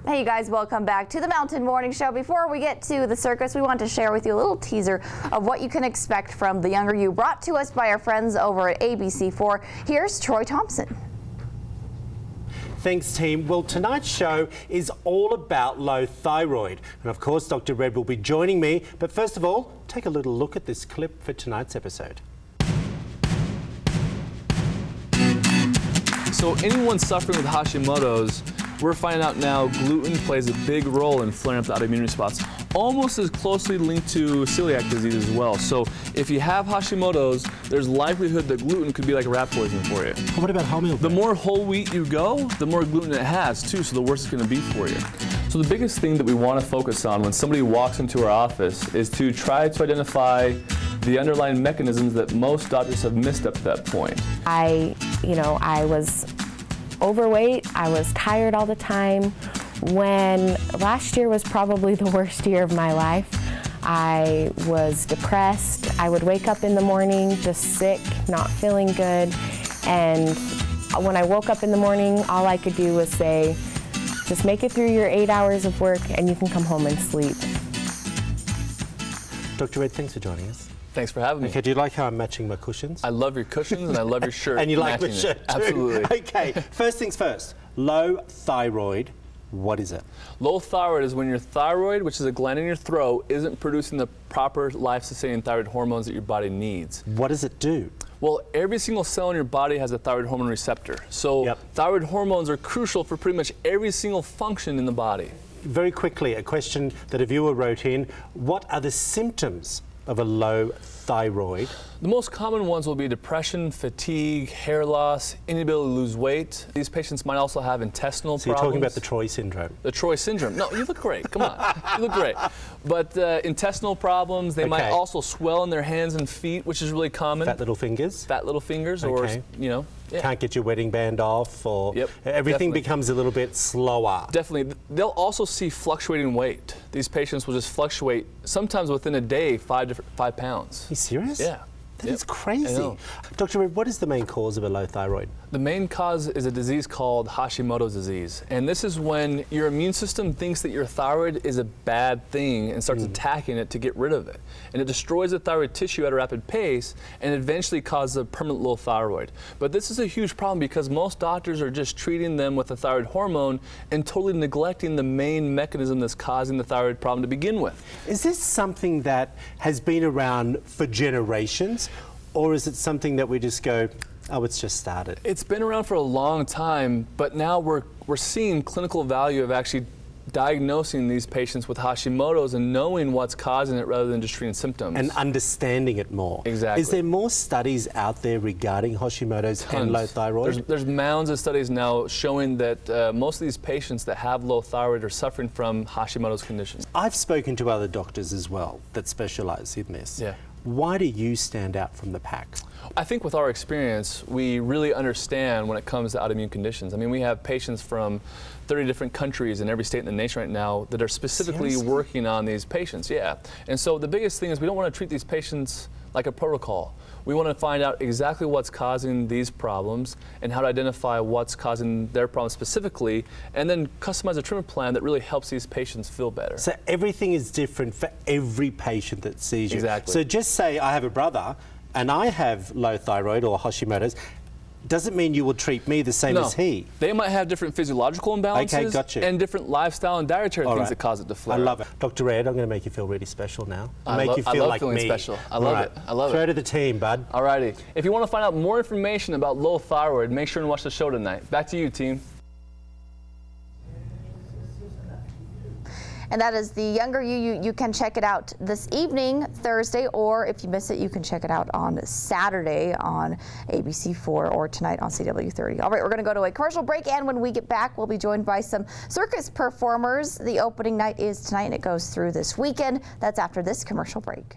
Hey you guys, welcome back to the Mountain Morning Show. Before we get to the circus, we want to share with you a little teaser of what you can expect from The Younger You, brought to us by our friends over at ABC4. Here's Troy Thompson. Thanks, team. Well, tonight's show is all about low thyroid. And of course, Dr. Red will be joining me. But first of all, take a little look at this clip for tonight's episode. So anyone suffering with Hashimoto's, we're finding out now gluten plays a big role in flaring up the autoimmune response, almost as closely linked to celiac disease as well. So if you have Hashimoto's, there's likelihood that gluten could be like a rat poison for you. What about whole milk? The more whole wheat you go, the more gluten it has too, so the worse it's going to be for you. So the biggest thing that we want to focus on when somebody walks into our office is to try to identify the underlying mechanisms that most doctors have missed up to that point. I was overweight, I was tired all the time. When last year was probably the worst year of my life, I was depressed. I would wake up in the morning just sick, not feeling good. And when I woke up in the morning, all I could do was say, just make it through your 8 hours of work and you can come home and sleep. Dr. Red, thanks for joining us. Thanks for having me. Okay, do you like how I'm matching my cushions? I love your cushions and I love your shirt. And you like my shirt too? Absolutely. Okay, first things first, low thyroid, what is it? Low thyroid is when your thyroid, which is a gland in your throat, isn't producing the proper life-sustaining thyroid hormones that your body needs. What does it do? Well, every single cell in your body has a thyroid hormone receptor. So thyroid hormones are crucial for pretty much every single function in the body. Very quickly, a question that a viewer wrote in, what are the symptoms of a low thyroid? The most common ones will be depression, fatigue, hair loss, inability to lose weight. These patients might also have intestinal problems. So you're talking about the Troy syndrome? The Troy syndrome. No, you look great. Come on. You look great. But intestinal problems, they might also swell in their hands and feet, which is really common. Fat little fingers? Fat little fingers, or, Yeah. Can't get your wedding band off, or everything becomes a little bit slower. Definitely. They'll also see fluctuating weight. These patients will just fluctuate, sometimes within a day, 5 pounds. Are you serious? Yeah. That is crazy. Dr. Red, what is the main cause of a low thyroid? The main cause is a disease called Hashimoto's disease. And this is when your immune system thinks that your thyroid is a bad thing and starts attacking it to get rid of it. And it destroys the thyroid tissue at a rapid pace and eventually causes a permanent low thyroid. But this is a huge problem because most doctors are just treating them with a thyroid hormone and totally neglecting the main mechanism that's causing the thyroid problem to begin with. Is this something that has been around for generations? Or is it something that we just go, oh, it's just started? It's been around for a long time, but now we're seeing clinical value of actually diagnosing these patients with Hashimoto's and knowing what's causing it rather than just treating symptoms. And understanding it more. Exactly. Is there more studies out there regarding Hashimoto's and low thyroid? There's mounds of studies now showing that most of these patients that have low thyroid are suffering from Hashimoto's condition. I've spoken to other doctors as well that specialize in this. Yeah. Why do you stand out from the pack? I think with our experience, we really understand when it comes to autoimmune conditions. I mean, we have patients from 30 different countries in every state in the nation right now that are specifically working on these patients. Yeah. And so the biggest thing is we don't want to treat these patients like a protocol. We want to find out exactly what's causing these problems and how to identify what's causing their problems specifically, and then customize a treatment plan that really helps these patients feel better. So everything is different for every patient that sees you. Exactly. So just say I have a brother and I have low thyroid or Hashimoto's, doesn't mean you will treat me the same as he. They might have different physiological imbalances and different lifestyle and dietary things that cause it to flare. I love it. Dr. Red, I'm going to make you feel really special now. Make you feel I love like feeling me. special. I love it. I love it. Throw to the team, bud. Alrighty. If you want to find out more information about low thyroid, make sure and watch the show tonight. Back to you, team. And that is The Younger You. You can check it out this evening, Thursday, or if you miss it, you can check it out on Saturday on ABC4 or tonight on CW30. All right, we're going to go to a commercial break, and when we get back, we'll be joined by some circus performers. The opening night is tonight, and it goes through this weekend. That's after this commercial break.